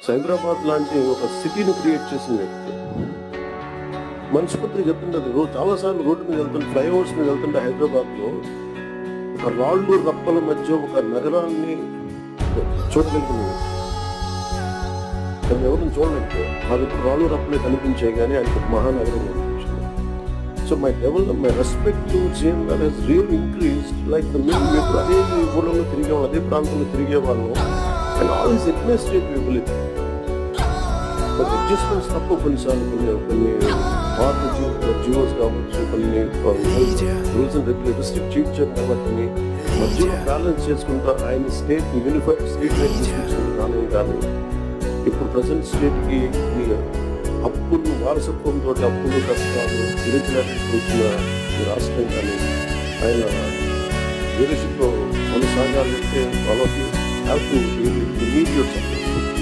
హైదరాబాద్ లాంటి ఒక సిటీని క్రియేట్ చేసిన వ్యక్తి. మనస్ఫూర్తిగా చెప్తుంటది, రోజు చాలాసార్లు రోడ్డు మీద వెళ్తుంటే, ఫ్లైఓవర్స్ మీద వెళ్తుంటే హైదరాబాద్లో ఒక రాళ్ళు రప్పల మధ్య ఒక నగరాన్ని చూడగలిగింది. కానీ ఎవరిని చూడలేదు. అది రాళ్ళు రప్పలే కనిపించాయి కానీ ఆయనకు ఒక మహానగరం కనిపించింది. So my respect to GNR he's really increased. Like మేము అదే ఊళ్ళలో తిరిగేవాళ్ళం, అదే ప్రాంతంలో తిరిగేవాళ్ళం. And always administrate ability. Adjustments తప్ప కొన్నిసార్లు కొన్ని జియోస్ కావచ్చు, కొన్ని రూల్స్ అండ్ రెగ్యులేటర్స్ చీట్ చేయడం వాటిని మధ్యలో బ్యాలెన్స్ చేసుకుంటా ఆయన స్టేట్ యూనిఫైడ్ స్టేట్ కానీ ఇప్పుడు ప్రజెంట్ స్టేట్కి అప్పులు వారసత్వంతో అప్పులు కష్టాలు తిరిగినట్టు వచ్చిన ఈ రాష్ట్రం కానీ ఆయన లీడర్షిప్లో కొనసాగాలంటే all of you have to immediate